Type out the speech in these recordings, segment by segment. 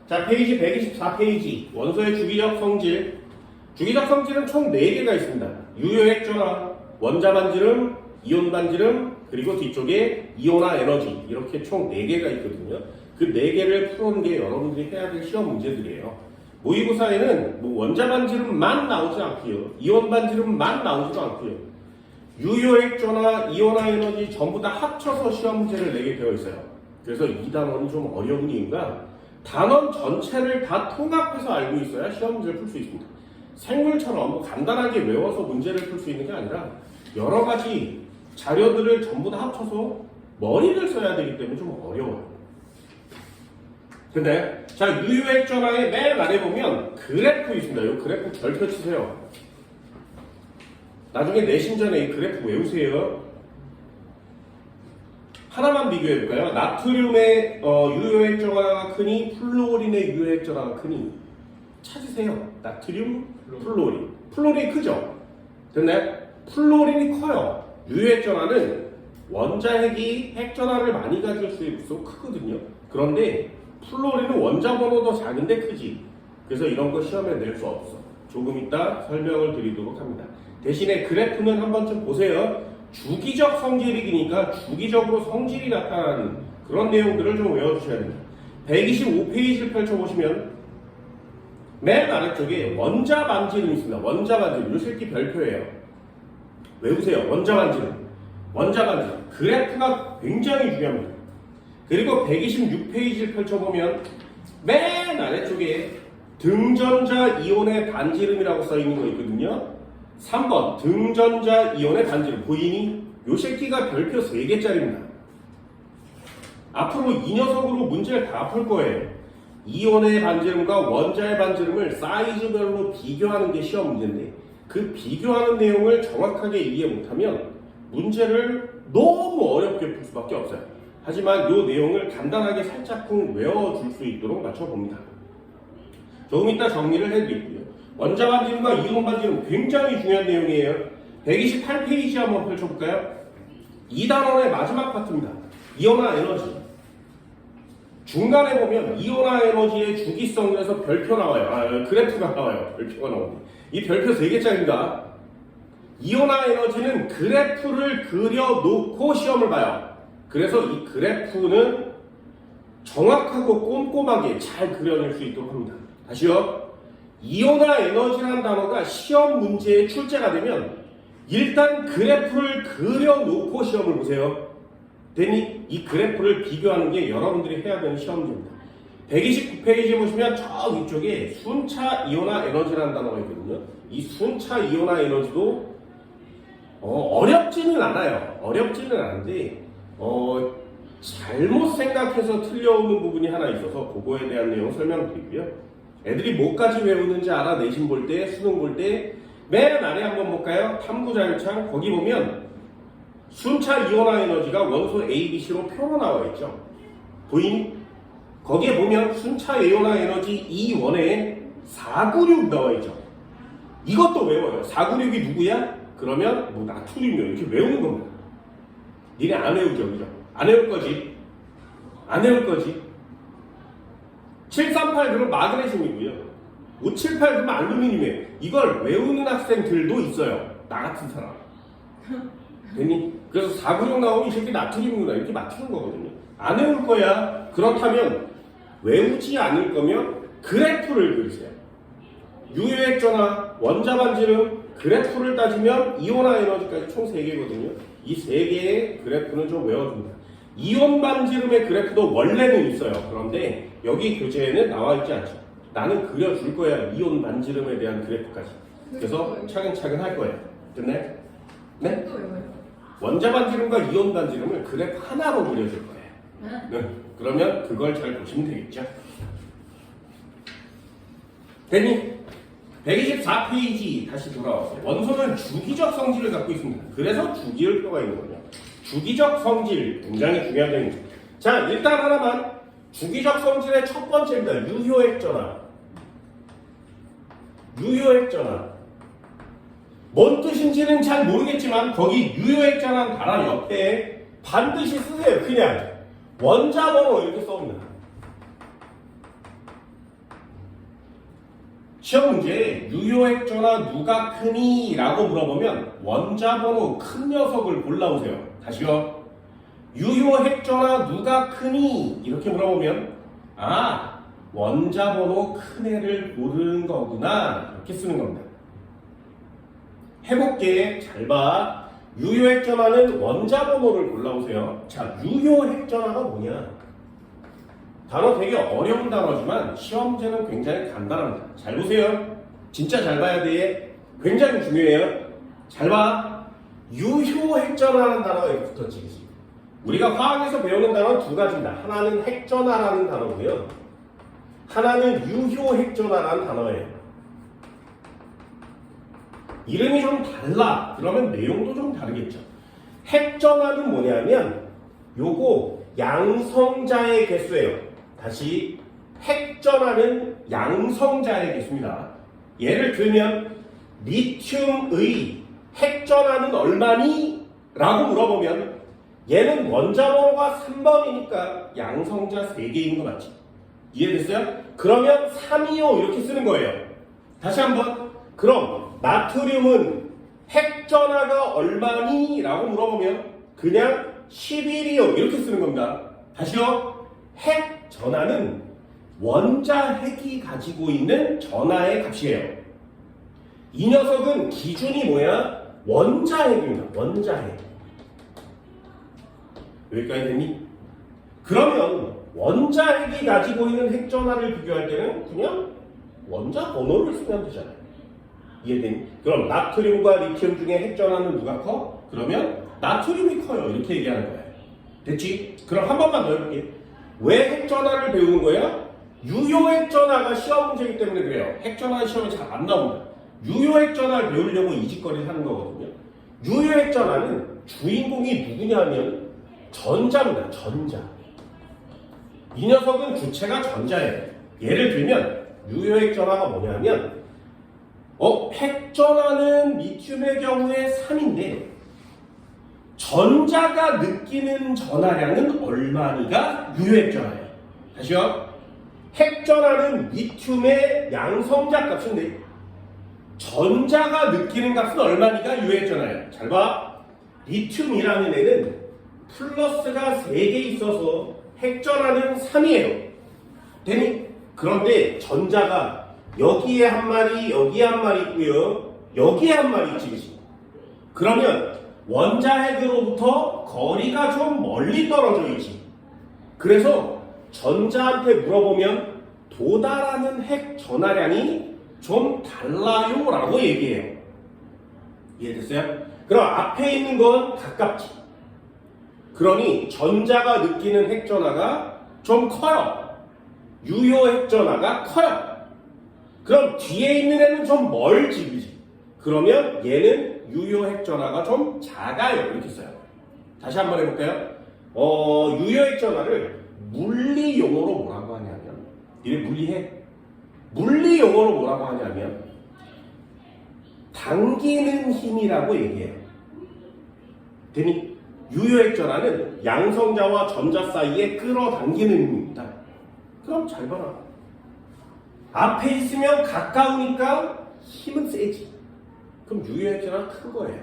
자, 페이지 124페이지. 원소의 주기적 성질. 주기적 성질은 총 4개가 있습니다. 유효액 전화, 원자 반지름, 이온 반지름, 그리고 뒤쪽에 이온화 에너지. 이렇게 총 4개가 있거든요. 그 4개를 푸는 게 여러분들이 해야 될 시험 문제들이에요. 모의고사에는 뭐 원자 반지름만 나오지 않고요. 이온 반지름만 나오지도 않고요. 유효액 전화, 이온화 에너지 전부 다 합쳐서 시험 문제를 내게 되어 있어요. 그래서 이 단원이 좀 어려운 이유가 단원 전체를 다 통합해서 알고 있어야 시험 문제를 풀 수 있습니다. 생물처럼 뭐 간단하게 외워서 문제를 풀 수 있는 게 아니라 여러 가지 자료들을 전부 다 합쳐서 머리를 써야 되기 때문에 좀 어려워요. 근데 자, 유효액 전화의 맨 아래 보면 그래프 있습니다. 이 그래프 별표 치세요. 나중에 내신 전에 이 그래프 외우세요. 하나만 비교해볼까요? 나트륨의 유효액 전화가 크니 플루오린의 유효액 전화가 크니 찾으세요. 나트륨, 플루오린. 플루오린이 크죠? 됐나요? 플루오린이 커요. 유효액 전화는 원자핵이 핵 전화를 많이 가질수록 크거든요. 그런데 플루오린은 원자 번호도 작은데 크지. 그래서 이런 거 시험에 낼 수 없어. 조금 이따 설명을 드리도록 합니다. 대신에 그래프는 한 번쯤 보세요. 주기적 성질이니까 주기적으로 성질이 나타나는 그런 내용들을 좀 외워주셔야 됩니다. 125페이지를 펼쳐보시면 맨 아래쪽에 원자 반지름이 있습니다. 원자 반지름. 이 새끼 별표예요. 외우세요. 원자 반지름. 원자 반지름. 그래프가 굉장히 중요합니다. 그리고 126페이지를 펼쳐보면 맨 아래쪽에 등전자 이온의 반지름이라고 써있는 거 있거든요. 3번 등전자 이온의 반지름 보이니? 요 새끼가 별표 3개짜리입니다. 앞으로 이 녀석으로 문제를 다 풀 거예요. 이온의 반지름과 원자의 반지름을 사이즈별로 비교하는 게 시험 문제인데 그 비교하는 내용을 정확하게 이해 못하면 문제를 너무 어렵게 풀 수밖에 없어요. 하지만 이 내용을 간단하게 살짝쿵 외워줄 수 있도록 맞춰봅니다. 조금 이따 정리를 해드리고요. 원자 반지름과 이온 반지름 굉장히 중요한 내용이에요. 128페이지 한번 펼쳐볼까요? 이 단원의 마지막 파트입니다. 이온화 에너지. 중간에 보면 이온화 에너지의 주기성에서 별표 나와요. 그래프가 나와요. 별표가 나오는데 이 별표 3개짜리입니다. 이온화 에너지는 그래프를 그려놓고 시험을 봐요. 그래서 이 그래프는 정확하고 꼼꼼하게 잘 그려낼 수 있도록 합니다. 다시요. 이온화 에너지라는 단어가 시험 문제에 출제가 되면 일단 그래프를 그려놓고 시험을 보세요. 되니 이 그래프를 비교하는 게 여러분들이 해야 되는 시험 문제입니다. 129페이지 보시면 저 위쪽에 순차 이온화 에너지라는 단어가 있거든요. 이 순차 이온화 에너지도 어렵지는 않아요. 어렵지는 않은데 잘못 생각해서 틀려오는 부분이 하나 있어서 그거에 대한 내용 설명드리고요. 애들이 뭐까지 외우는지 알아내신 볼 때, 수능 볼 때 맨 아래 한번 볼까요? 탐구자료창 거기 보면 순차 이온화 에너지가 원소 A, B, C로 표로 나와 있죠. 보이니? 거기에 보면 순차 이온화 에너지 E1에 496 나와 있죠. 이것도 외워요. 496이 누구야? 그러면 뭐 나트륨이요. 이렇게 외우는 겁니다. 니네 안 외우죠, 그죠? 안 외울 거지? 안 외울 거지? 738 그럼 마그네슘이고요. 578 그러면 알루미늄이에요. 이걸 외우는 학생들도 있어요. 나 같은 사람. 됐니? 그래서 496 나오면 이 새끼 나트륨이구나 이렇게 맞추는 거거든요. 안 외울 거야. 그렇다면 외우지 않을 거면 그래프를 그리세요. 유효액 전화, 원자 반지름, 그래프를 따지면 이온화 에너지까지 총 3개거든요. 이 3개의 그래프는 좀 외워줍니다. 이온 반지름의 그래프도 원래는 있어요. 그런데 여기 교재에는 나와 있지 않죠. 나는 그려줄 거야. 이온 반지름에 대한 그래프까지. 그래서 차근차근 할 거예요. 됐나요? 네? 원자 반지름과 이온 반지름을 그래프 하나로 그려줄 거예요. 네. 그러면 그걸 잘 보시면 되겠죠. 됐니? 124페이지 다시 돌아와서 원소는 주기적 성질을 갖고 있습니다. 그래서 주기율표가 있는 거예요. 주기적 성질 굉장히 중요한 점입니다. 자, 일단 하나만 주기적 성질의 첫 번째입니다. 유효액 전화. 유효액 전화. 뭔 뜻인지는 잘 모르겠지만 거기 유효액 전화 단어 옆에 반드시 쓰세요. 그냥 원자 번호 이렇게 써옵니다. 시험 문제에 유효액전화 누가 크니? 라고 물어보면 원자번호 큰 녀석을 골라오세요. 다시요. 유효액전화 누가 크니? 이렇게 물어보면 아, 원자번호 큰 애를 고르는 거구나. 이렇게 쓰는 겁니다. 해볼게. 잘 봐. 유효액전화는 원자번호를 골라오세요. 자, 유효액전화가 뭐냐? 단어 되게 어려운 단어지만 시험 문제는 굉장히 간단합니다. 잘 보세요. 진짜 잘 봐야 돼. 굉장히 중요해요. 잘 봐. 유효핵전화라는 단어가 이렇게 붙었지. 우리가 화학에서 배우는 단어는 두 가지입니다. 하나는 핵전화라는 단어고요. 하나는 유효핵전화라는 단어예요. 이름이 좀 달라. 그러면 내용도 좀 다르겠죠. 핵전화는 뭐냐면 요거 양성자의 개수예요. 다시 핵전화는 양성자의 개수입니다. 예를 들면 리튬의 핵전화는 얼마니? 라고 물어보면 얘는 원자번호가 3번이니까 양성자 3개인 거 맞지? 이해됐어요? 그러면 3이요 이렇게 쓰는 거예요. 다시 한번. 그럼 나트륨은 핵전화가 얼마니? 라고 물어보면 그냥 11이요 이렇게 쓰는 겁니다. 다시요. 핵전화는 원자핵이 가지고 있는 전하의 값이에요. 이 녀석은 기준이 뭐야? 원자핵입니다. 원자핵. 여기까지 됐니? 그러면 원자핵이 가지고 있는 핵전하를 비교할 때는 그냥 원자 번호를 쓰면 되잖아요. 이해되니? 그럼 나트륨과 리튬 중에 핵전하는 누가 커? 그러면 나트륨이 커요. 이렇게 얘기하는 거예요. 됐지? 그럼 한 번만 더 해볼게. 왜 핵전하를 배우는 거야? 유효핵전화가 시험 문제이기 때문에 그래요. 핵전화 시험에 잘 안 나옵니다. 유효핵전화를 배우려고 이 짓거리를 하는 거거든요. 유효핵전화는 주인공이 누구냐면 전자입니다. 전자. 이 녀석은 주체가 전자예요. 예를 들면 유효핵전화가 뭐냐면 핵전화는 리튬의 경우에 3인데 전자가 느끼는 전하량은 얼마니가 유효핵전화예요. 다시요. 핵전하는 리튬의 양성자 값인데 전자가 느끼는 값은 얼마니까 유효핵전화예요. 잘 봐. 리튬이라는 애는 플러스가 3개 있어서 핵전하는 3이에요. 되니? 그런데 전자가 여기에 한 마리, 여기에 한 마리 있고요. 여기에 한 마리 있지, 그치? 그러면 원자핵으로부터 거리가 좀 멀리 떨어져 있지. 그래서 전자한테 물어보면 도달하는 핵 전하량이 좀 달라요 라고 얘기해요. 이해됐어요? 그럼 앞에 있는 건 가깝지. 그러니 전자가 느끼는 핵 전하가 좀 커요. 유효 핵 전하가 커요. 그럼 뒤에 있는 애는 좀 멀지, 그지? 그러면 얘는 유효 핵 전하가 좀 작아요. 이렇게 써요. 다시 한번 해볼까요? 유효 핵 전하를 물리 용어로 뭐라고 하냐면, 이게 물리해? 물리 용어로 뭐라고 하냐면, 당기는 힘이라고 얘기해요. 되니? 유효 핵 전하는 양성자와 전자 사이에 끌어당기는 힘입니다. 그럼 잘 봐라. 앞에 있으면 가까우니까 힘은 세지. 그럼 유효 핵 전하가 큰 거예요.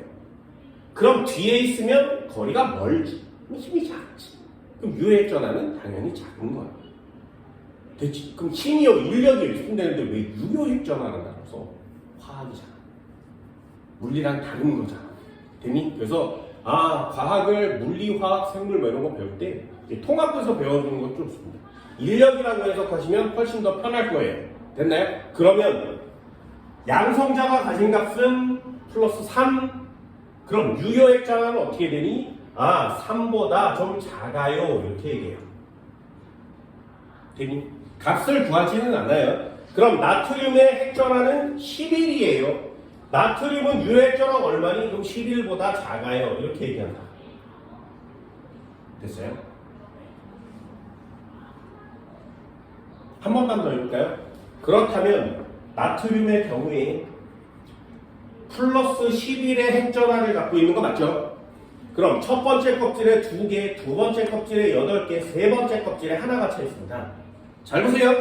그럼 뒤에 있으면 거리가 멀지. 그럼 힘이 작지. 그럼 유효 핵 전하는 당연히 작은 거야. 됐지? 그럼 힘이요, 인력이요 있으면 되는데 왜 유효 핵 전하를 나눠서 화학이잖아. 물리랑 다른 거잖아. 되니? 그래서 과학을 물리, 화학, 생물 뭐 이런 거 배울 때 통합해서 배워주는 것도 좋습니다. 인력이라고 해석하시면 훨씬 더 편할 거예요. 됐나요? 그러면 양성자가 가진 값은 플러스 3. 그럼 유효액자는 어떻게 되니? 3보다 좀 작아요. 이렇게 얘기해요. 되니? 값을 구하지는 않아요. 그럼 나트륨의 핵전하는 11이에요. 나트륨은 유효액전하가 얼마니? 그럼 11보다 작아요. 이렇게 얘기한다. 됐어요? 한 번만 더 해볼까요? 그렇다면 나트륨의 경우에 플러스 11의 핵전하를 갖고 있는 거 맞죠? 그럼 첫 번째 껍질에 2개, 두 번째 껍질에 8개, 세 번째 껍질에 하나가 차 있습니다. 잘 보세요.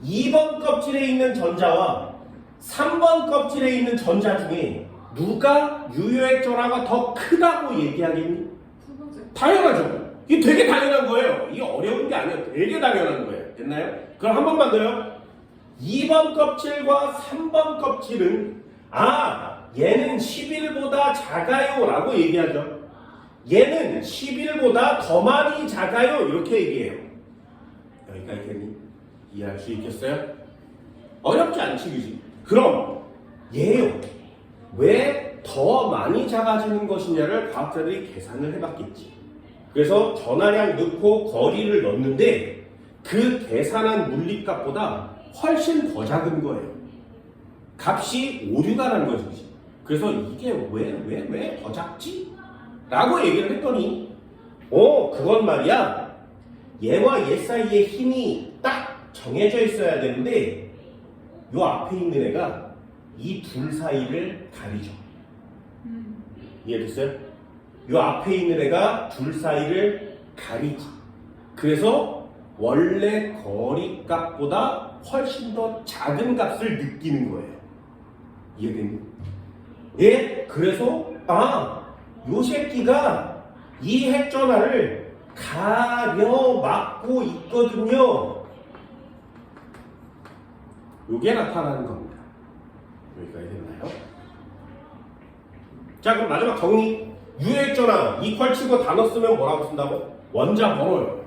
2번 껍질에 있는 전자와 3번 껍질에 있는 전자 중에 누가 유효액 전하가 더 크다고 얘기하겠니? 두 번째. 당연하죠. 이게 되게 당연한 거예요. 이게 어려운 게 아니에요. 되게 당연한 거예요. 됐나요? 그럼 한 번만 더요. 2번 껍질과 3번 껍질은 얘는 11보다 작아요 라고 얘기하죠. 얘는 11보다 더 많이 작아요 이렇게 얘기해요. 여기까지 됐니? 이해할 수 있겠어요? 어렵지 않지 그지? 그럼 얘요 왜 더 많이 작아지는 것이냐를 과학자들이 계산을 해봤겠지. 그래서 전하량 넣고 거리를 넣는데 그 계산한 물리값보다 훨씬 더 작은 거예요. 값이 오류가 난 거지. 그래서 이게 왜 더 작지? 라고 얘기를 했더니 그건 말이야 얘와 얘 사이에 힘이 딱 정해져 있어야 되는데 요 앞에 있는 애가 이 둘 사이를 가리죠. 이해됐어요? 요 앞에 있는 애가 둘 사이를 가리지. 그래서 원래 거리값보다 훨씬 더 작은 값을 느끼는 거예요. 이해됐니? 예? 그래서 요 새끼가 이 핵전화를 가려막고 있거든요. 요게 나타나는 겁니다. 여기까지 됐나요? 자, 그럼 마지막 정리. 유효액전화 이퀄 치고 단어 쓰면 뭐라고 쓴다고? 원자 번호요.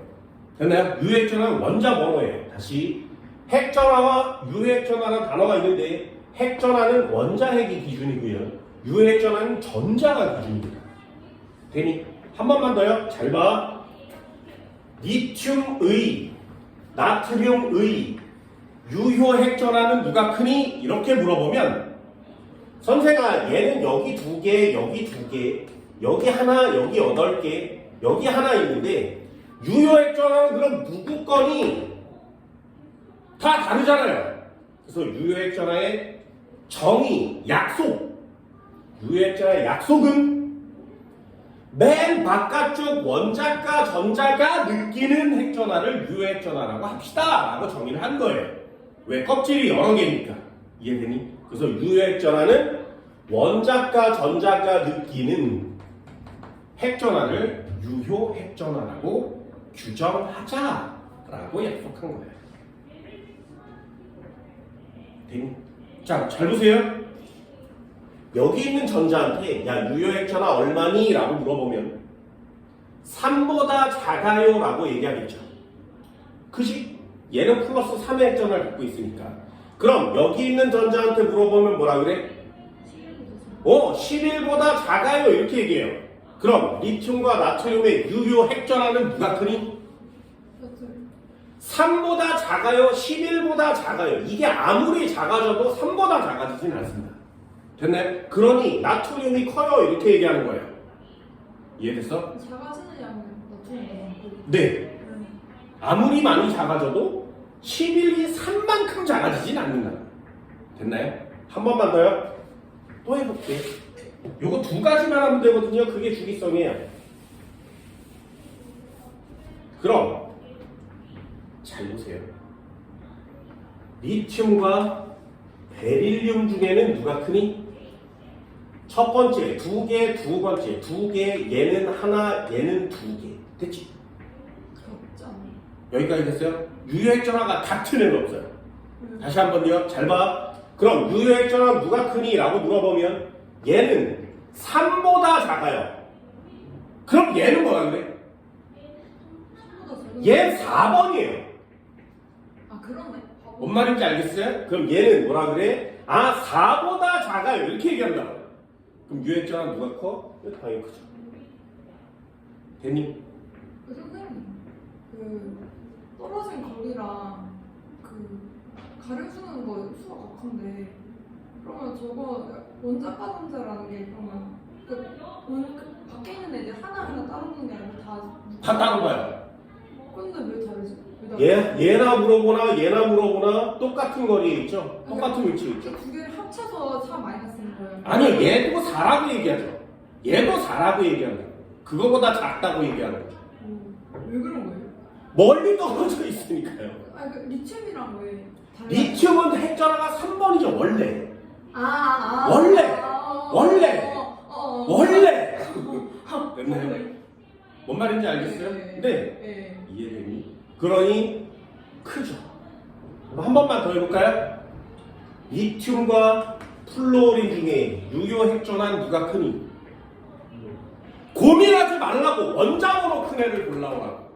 됐나요? 유효액전화는 원자 번호예요. 다시 핵전화와 유효액전화라는 단어가 있는데 핵전화는 원자핵이 기준이고요. 유효액전화는 전자가 기준입니다. 되니? 한 번만 더요. 잘 봐. 리튬의, 나트륨의 유효핵전화는 누가 크니? 이렇게 물어보면 선생아 얘는 여기 2개, 여기 2개, 여기 하나, 여기 8개, 여기 하나 있는데 유효핵전화는 그럼 누구 거니? 다 다르잖아요. 그래서 유효핵전화의 정의, 약속. 유효핵전화의 약속은 맨 바깥쪽 원자가 전자가 느끼는 핵전화를 유효핵전화라고 합시다 라고 정의를 한 거예요. 왜? 껍질이 여러 개니까. 이해되니? 그래서 유효핵전화는 원자가 전자가 느끼는 핵전화를 유효핵전화라고 규정하자라고 약속한 거예요. 되니? 자, 잘 보세요. 여기 있는 전자한테 유효핵전화 얼마니? 라고 물어보면 3보다 작아요 라고 얘기하겠죠. 그지? 얘는 플러스 3의 핵전화를 갖고 있으니까. 그럼 여기 있는 전자한테 물어보면 뭐라 그래? 11보다 작아요 이렇게 얘기해요. 그럼 리튬과 나트륨의 유효 핵전화는 누가 크니? 3보다 작아요? 11보다 작아요? 이게 아무리 작아져도 3보다 작아지진 않습니다. 됐나요? 그러니 나트륨이 커요 이렇게 얘기하는 거예요. 이해됐어? 작아지는 양은 나트륨이 네. 아무리 많이 작아져도 11이 3만큼 작아지진 않는다. 됐나요? 한 번만 더요. 또 해볼게. 요거 2가지만 하면 되거든요. 그게 주기성이에요. 그럼 잘 보세요. 리튬과 베릴륨 중에는 누가 크니? 첫 번째 2개, 두 번째 2개, 얘는 하나, 얘는 2개. 됐지? 없지 않아요? 여기까지 됐어요? 유효핵전화가 같은 애는 없어요. 다시 한번요. 잘 봐. 그럼 유효핵전화 누가 크니? 라고 물어보면 얘는 3보다 작아요. 그럼 얘는 뭐라 그래? 얘 4번이에요. 그러네. 뭔 말인지 알겠어요? 그럼 얘는 뭐라 그래? 4보다 작아요. 이렇게 얘기한다. 그럼 유효핵전화 누가 커? 당연히 크죠. 됐니? 선생님, 떨어진 거리랑 가려주는 거 수가 같은데, 그러면 저거 원자과 전자라는 게 그러면 밖에 있는 애들 하나하나 따르는 게 아니라 다 따로 봐요. 근데 왜 다르지? 얘나 물어보나 똑같은 거리에 있죠? 똑같은 위치에 있죠? 두 개를 합쳐서 4 마이너스인 거예요. 아니요, 얘도 4라고 얘기하죠. 얘도 4라고 얘기한다. 그거보다 작다고 얘기하는 거죠. 왜 그런 거예요? 멀리 떨어져 있으니까요. 그 리튬이랑 왜 달라요? 리튬은 핵전화가 3번이죠 원래. 원래 됐나요? 뭔 말인지 알겠어요? 네. 이해되니? 그러니 크죠. 한 번만 더 해볼까요? 리튬과 플루오린 중에 유효 핵전환 누가 크니? 고민하지 말라고 원자번호 큰 애를 골라오라고.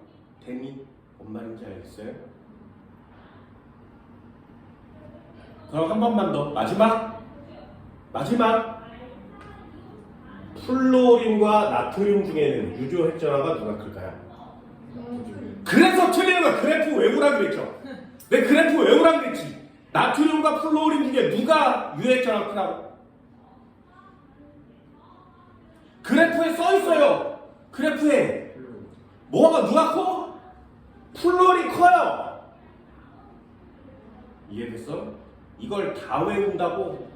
됐니? 뭔 말인지 알겠어요? 그럼 한 번만 더. 마지막. 플루오린과 나트륨 중에는 유효 핵전화가 누가 클까요? 그래서 틀리는 거야. 그래프 외우라 그랬죠. 내 그래프 외우라 그랬지. 나트륨과 플루오린 중에 누가 유효 핵전화가 크다고? 그래프에 써 있어요. 그래프에 누가 커? 플루오린 커요. 이해됐어? 이걸 다 외운다고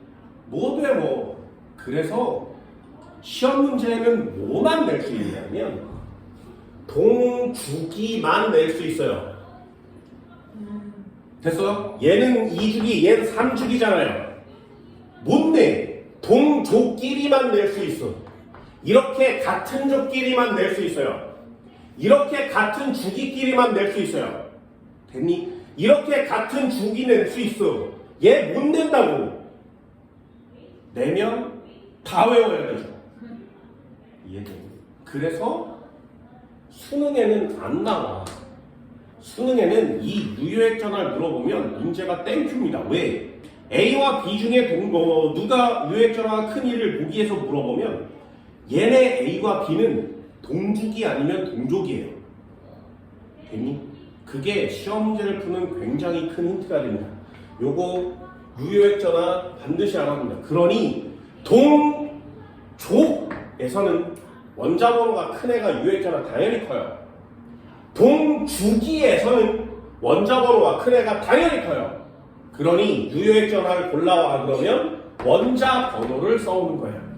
못 외워. 그래서 시험 문제는 뭐만 낼 수 있냐면 동주기만 낼 수 있어요. 됐어? 얘는 2주기, 얘는 3주기잖아요. 못 내. 동조끼리만 낼 수 있어. 이렇게 같은 조끼리만 낼 수 있어요. 이렇게 같은 주기끼리만 낼 수 있어요. 됐니? 이렇게 같은 주기 낼 수 있어. 얘 못 낸다고. 내면 다 외워야 되죠. 이해되니? 그래서 수능에는 안 나와. 수능에는 이 유효액전화를 물어보면 문제가 땡큐입니다. 왜? A와 B 중에 누가 유효액전화가 큰 일을 보기에서 물어보면 얘네 A와 B는 동주기 아니면 동족이에요. 됐니? 그게 시험 문제를 푸는 굉장히 큰 힌트가 됩니다. 요거 유효액전화 반드시 알아봅니다. 그러니 동족에서는 원자번호가 큰 애가 유효액전화 당연히 커요. 동주기에서는 원자번호가 큰 애가 당연히 커요. 그러니 유효액전화를 골라와 그러면 원자번호를 써오는 거예요.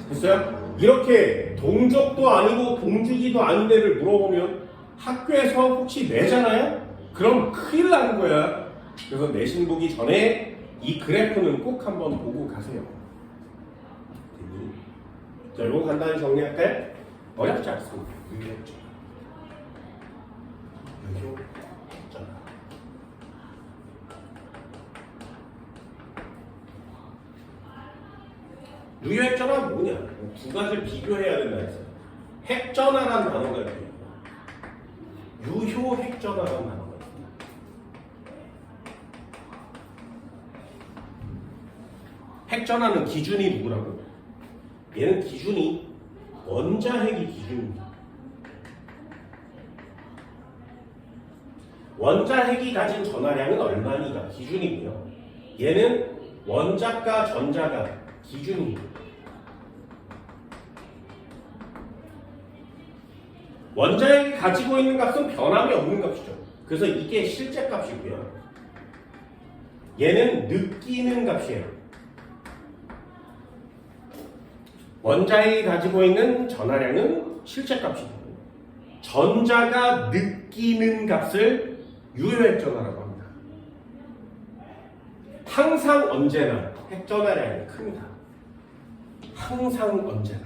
됐어요? 이렇게 동족도 아니고 동주기도 아닌 애를 물어보면 학교에서 혹시 내잖아요? 그럼 큰일 나는 거야. 그래서 내신 보기 전에 이 그래프는 꼭 한번 보고 가세요. 자, 이거 간단히 정리할까요? 어렵지 않습니다. 유효액전화. 유효액전화는 뭐냐? 두 가지를 비교해야 된다 했어요. 핵전화라는 단어가 있고요. 유효핵전화라는 단어가 있습니다. 핵전화는 기준이 누구라고? 얘는 기준이 원자핵이 기준입니다. 원자핵이 가진 전하량은 얼마니가 기준이고요. 얘는 원자과 전자가 기준입니다. 원자핵이 가지고 있는 값은 변함이 없는 값이죠. 그래서 이게 실제 값이고요. 얘는 느끼는 값이에요. 원자핵이 가지고 있는 전하량은 실제 값이고 전자가 느끼는 값을 유효핵전화라고 합니다. 항상 언제나 핵전하량이 큽니다. 항상 언제나.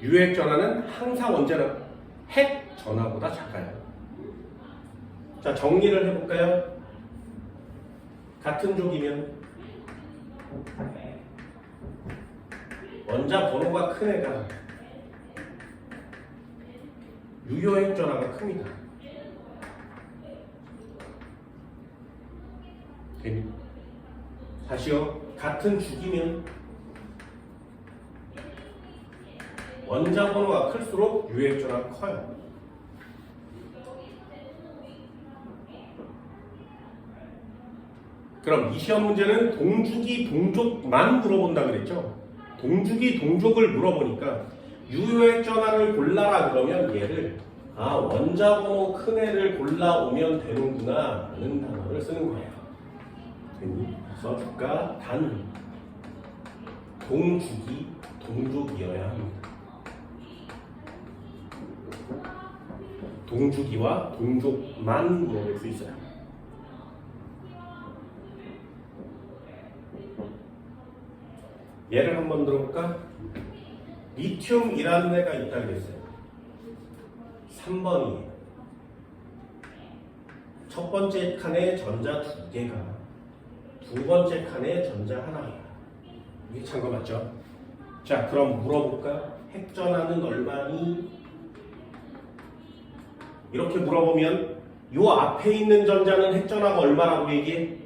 유효핵전화는 항상 언제나 핵전화보다 작아요. 자, 정리를 해볼까요? 같은 족이면 원자 번호가 큰 애가 유효핵전화가 큽니다. 다시요. 같은 주기면 원자 번호가 클수록 유효핵전화가 커요. 그럼 이 시험 문제는 동주기, 동족만 물어본다 그랬죠? 동주기, 동족을 물어보니까 유효핵전화를 골라라 그러면 얘를 원자 번호 큰 애를 골라오면 되는구나 라는 단어를 쓰는 거예요. 써줄까? 단 동주기, 동족이어야 합니다. 동주기와 동족만 물어볼 수 있어요. 예를 한번 들어볼까? 리튬이라는 애가 있다 그랬어요. 3번이에요. 첫 번째 칸에 전자 2개가, 두 번째 칸에 전자 하나가. 이게 참고 맞죠? 자, 그럼 물어볼까? 핵전하는 얼마니? 이렇게 물어보면 요 앞에 있는 전자는 핵전하고 얼마라고 얘기해?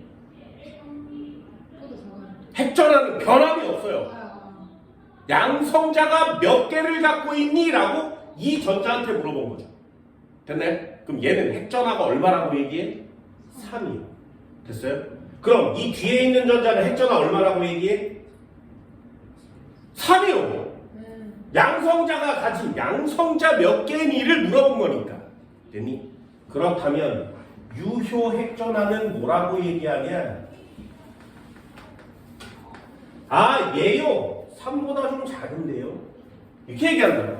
보다 작아요. 핵전하는 변함이 없어요. 아, 양성자가 몇 개를 갖고 있니? 라고 이 전자한테 물어본 거죠. 됐나요? 그럼 얘는 핵전하가 얼마라고 얘기해? 3이요. 됐어요? 그럼 이 뒤에 있는 전자는 핵전하 얼마라고 얘기해? 3이요. 양성자가 가진 양성자 몇 개니를 물어본 거니까. 됐니? 그렇다면 유효 핵전하는 뭐라고 얘기하냐? 아, 얘요. 3보다 좀 작은데요. 이렇게 얘기한다.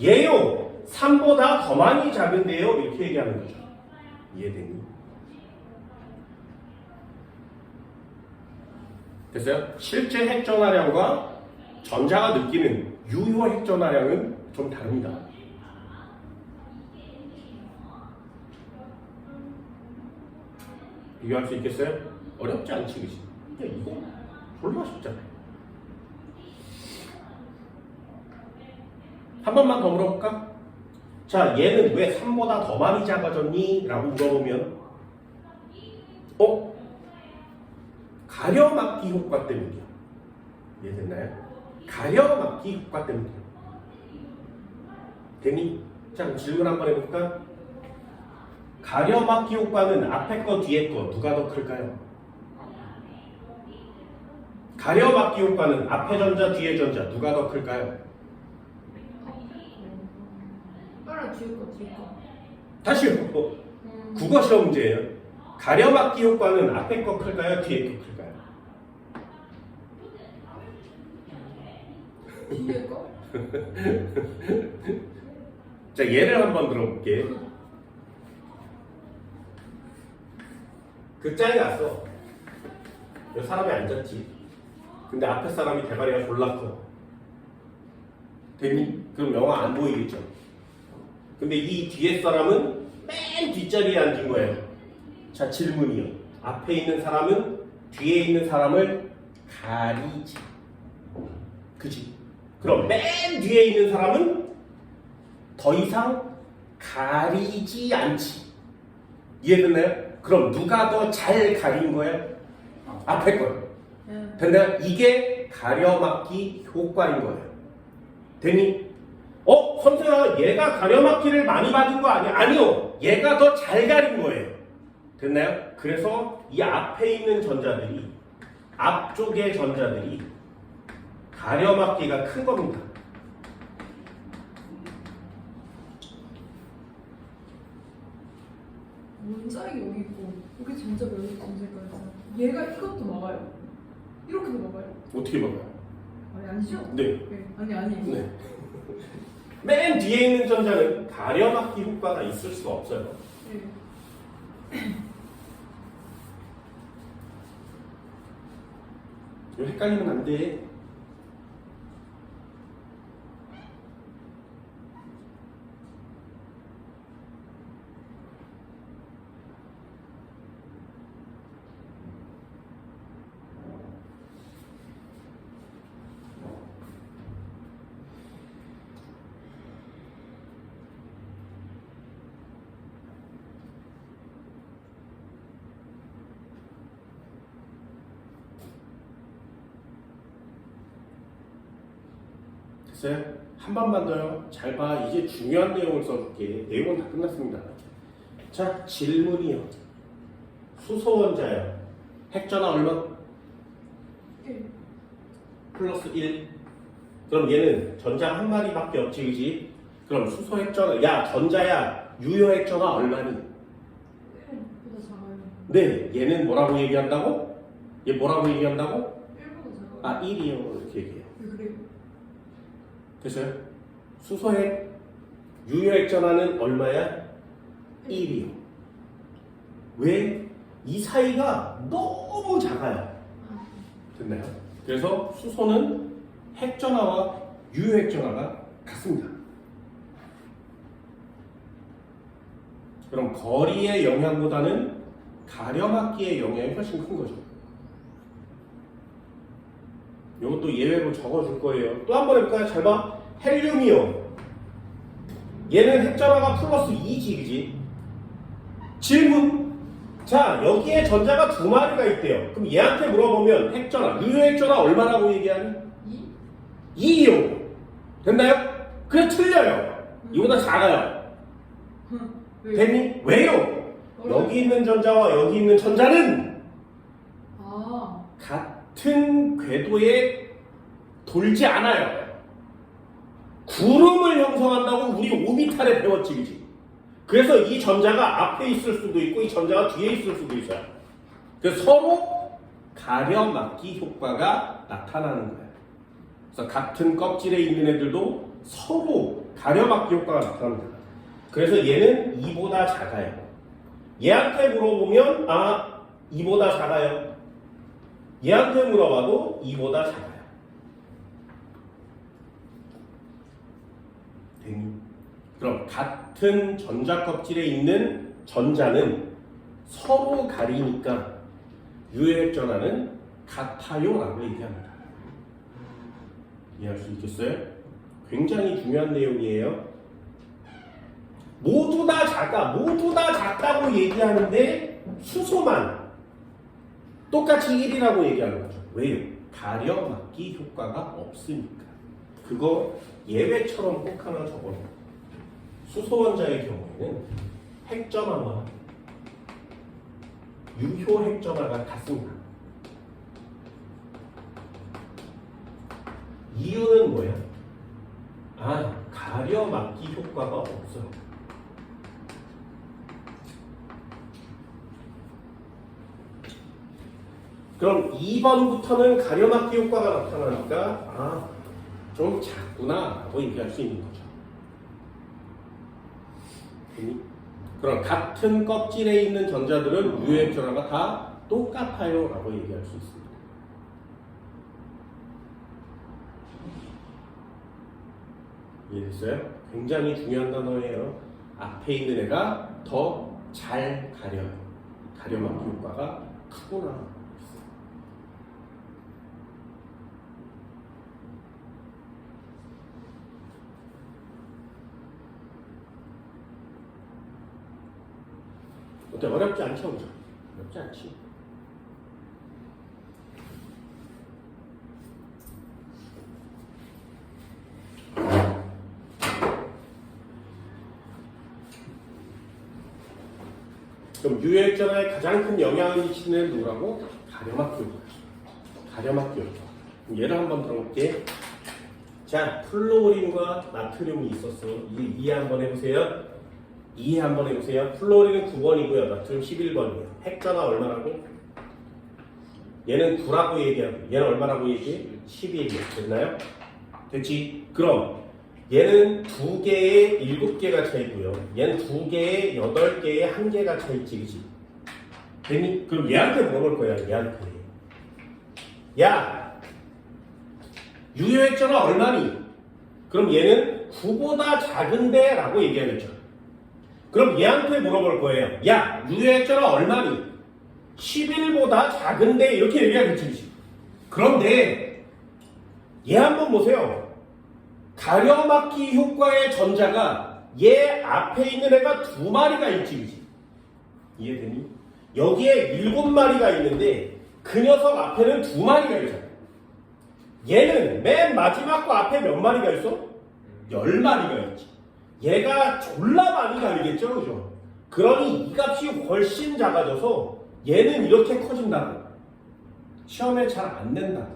얘요. 3보다 더 많이 작은데요. 이렇게 얘기하는 거죠. 이해되니? 됐어요? 실제 핵전하량과 전자가 느끼는 유효 핵전하량은 좀 다릅니다. 비교할 수 있겠어요? 어렵지 않지, 그치? 근데 이거 졸라 쉽잖아요. 한 번만 더 물어볼까? 자, 얘는 왜 3보다 더 많이 작아졌니? 라고 물어보면 가려막기 효과 때문이야. 이해됐나요? 가려막기 효과 때문이야. 되니? 자, 그럼 질문 한번 해볼까? 가려막기 효과는 앞에 거 뒤에 거 누가 더 클까요? 가려막기 효과는 앞에 전자 뒤에 전자 누가 더 클까요? 빨리 뒤에 거. 다시요. 국어 시험 문제예요. 가려막기 효과는 앞에 거 클까요? 뒤에 거 클까요? 뒤에 거? 자, 예를 한번 들어볼게. 극장에 갔어. 여기 사람이 앉았지. 근데 앞에 사람이 대가리가 졸라 커. 됐니? 그럼 영화 안 보이겠죠? 근데 이 뒤에 사람은 맨 뒷자리에 앉은 거예요. 자, 질문이요. 앞에 있는 사람은 뒤에 있는 사람을 가리지. 그치? 그럼 맨 뒤에 있는 사람은 더 이상 가리지 않지. 이해됐나요? 그럼 누가 더 잘 가린 거예요? 앞에 거예요. 됐나요? 이게 가려막기 효과인 거예요. 됐니? 선생아, 얘가 가려막기를 많이 받은 거 아니야? 아니요. 얘가 더 잘 가린 거예요. 됐나요? 그래서 이 앞에 있는 전자들이, 앞쪽의 전자들이 가려막기가 큰 겁니다. 원자핵이 여기 있고 여기 전자가 여기 전자가 있잖아. 얘가 이것도 막아요? 이렇게도 막아요? 어떻게 막아요? 아니 아니죠? 네. 아니. 네. 맨 뒤에 있는 전자는 가려막기 효과가 있을 수가 없어요. 네. 이거 헷갈리면 안 돼. 됐어요? 한 번만 더요. 잘 봐. 이제 중요한 내용을 써줄게. 내용은 다 끝났습니다. 자, 질문이요. 수소원자요. 핵전화 얼마? 1. 플러스 1. 그럼 얘는 전자 한 마리밖에 없지, 그지? 그럼 수소 핵전화, 야, 전자야, 유효 핵전화 얼마니? 1보다 작아요. 네, 얘는 뭐라고 얘기한다고? 얘 뭐라고 얘기한다고? 1보다 작아요. 아, 1이요. 이렇게 얘기해요. 왜 그래요? 됐어요? 수소핵 유효 핵전화는 얼마야? 1이요. 왜? 이 사이가 너무 작아요. 됐나요? 그래서 수소는 핵전화와 유효핵전화가 같습니다. 그럼 거리의 영향보다는 가려막기의 영향이 훨씬 큰 거죠. 이것도 예외로 적어줄 거예요. 또 한 번 해볼까요? 잘 봐. 헬륨이요. 얘는 핵전화가 플러스 2지, 그지? 질문. 자, 여기에 전자가 두 마리가 있대요. 그럼 얘한테 물어보면 핵전화, 유효핵전화 얼마라고 얘기하니? 2요. 됐나요? 그래, 틀려요. 이보다 작아요. 됐니? 왜요? 여기 있는 전자와 여기 있는 전자는 같은 궤도에 돌지 않아요. 구름을 형성한다고 우리 오비탈에 배웠지, 그지? 그래서 이 전자가 앞에 있을 수도 있고 이 전자가 뒤에 있을 수도 있어요. 그래서 서로 가려막기 효과가 나타나는 거예요. 그래서 같은 껍질에 있는 애들도 서로 가려막기 효과가 나타납니다. 그래서 얘는 2보다 작아요. 얘한테 물어보면 2보다 작아요. 얘한테 물어봐도 2보다 작아요. 그럼 같은 전자 껍질에 있는 전자는 서로 가리니까 유효핵전화는 같아요라고 얘기합니다. 이해할 수 있겠어요? 굉장히 중요한 내용이에요. 모두 다 작다고 얘기하는데 수소만 똑같이 1이라고 얘기하는 거죠. 왜요? 가려막기 효과가 없으니까. 그거 예외처럼 꼭 하나 적어놓고. 수소원자의 경우에는 핵전화와 유효 핵전화가 같습니다. 이유는 뭐야? 가려막기 효과가 없어요. 그럼 2번부터는 가려막기 효과가 나타나니까 좀 작구나 라고 얘기할 수 있는 거죠. 그럼 같은 껍질에 있는 전자들은 유효핵전화가 다 똑같아요 라고 얘기할 수 있습니다. 이해됐어요? 굉장히 중요한 단어예요. 앞에 있는 애가 더 잘 가려요. 가려막기 효과가 크구나. 어때? 어렵지 않죠? 어렵지 않지. 그럼 유효핵전화에 가장 큰 영향을 미치는 누구라고? 가려막기 효과. 가려막기 효과. 얘를 한번 들어볼게. 자, 플루오린과 나트륨이 있었어. 이해 한번 해보세요. 이해 한번 해보세요. 플루오린은 9번이고요. 나트륨 11번이에요. 핵전화 얼마라고? 얘는 9라고 얘기하고 얘는 얼마라고 얘기해? 11이에요. 됐나요? 됐지? 그럼 얘는 2개에 7개가 차이고요. 얘는 2개에 8개에 1개가 차이지, 그치? 됐니? 그럼 얘한테 물어볼 거야. 얘한테. 야! 유효핵전화 얼마니? 그럼 얘는 9보다 작은데? 라고 얘기하겠죠. 그럼 얘한테 물어볼 거예요. 야! 유효핵전화 얼마니? 11보다 작은데? 이렇게 얘기하겠지. 그런데 얘 한번 보세요. 가려막기 효과의 전자가 얘 앞에 있는 애가 2마리가 있지, 그치? 이해되니? 여기에 7마리가 있는데 그 녀석 앞에는 2마리가 있잖아. 얘는 맨 마지막 거 앞에 몇 마리가 있어? 10마리가 있지. 얘가 졸라 많이 가리겠죠, 그죠? 그러니 이 값이 훨씬 작아져서 얘는 이렇게 커진다고. 시험에 잘 안 낸다고.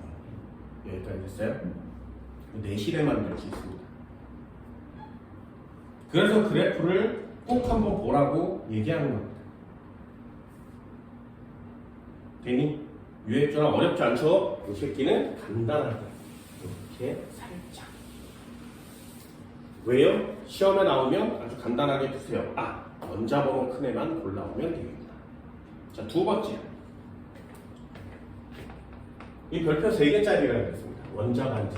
여기까지 됐어요? 내실에만 낼 수 있습니다. 그래서 그래프를 꼭 한번 보라고 얘기하는 겁니다. 되니? 유효핵전화 어렵지 않죠? 이 새끼는 간단하게 이렇게 살짝. 왜요? 시험에 나오면 아주 간단하게 푸세요. 원자 번호 큰 애만 골라오면 되겠다. 자, 두 번째. 이 별표 3개짜리라고 했습니다. 원자 반지.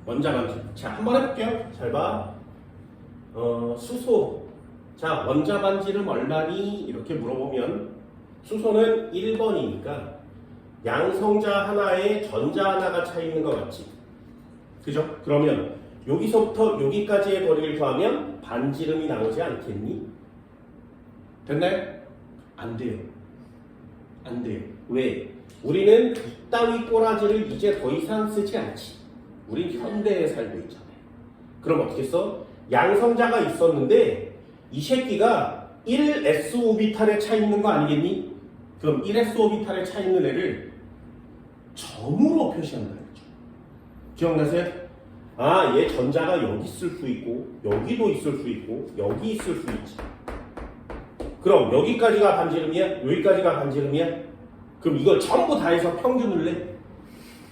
원자 반지. 자, 한번 해볼게요. 잘 봐. 수소. 자, 원자 반지름 얼마니? 이렇게 물어보면 수소는 1번이니까 양성자 하나에 전자 하나가 차 있는 것 같지? 그죠? 그러면 여기서부터 여기까지의 거리를 더하면 반지름이 나오지 않겠니? 됐나요? 안 돼요. 안 돼요. 왜? 우리는 이따위 꼬라지를 이제 더 이상 쓰지 않지. 우린 현대에 살고 있잖아요. 그럼 어떻게 써? 양성자가 있었는데 이 새끼가 1s5비탈에 차 있는 거 아니겠니? 그럼 1s5비탈에 차 있는 애를 점으로 표시한다는 거죠. 기억나세요? 아, 얘 전자가 여기 있을 수 있고 여기도 있을 수 있고 여기 있을 수 있지. 그럼 여기까지가 반지름이야? 여기까지가 반지름이야? 그럼 이걸 전부 다 해서 평균을 내?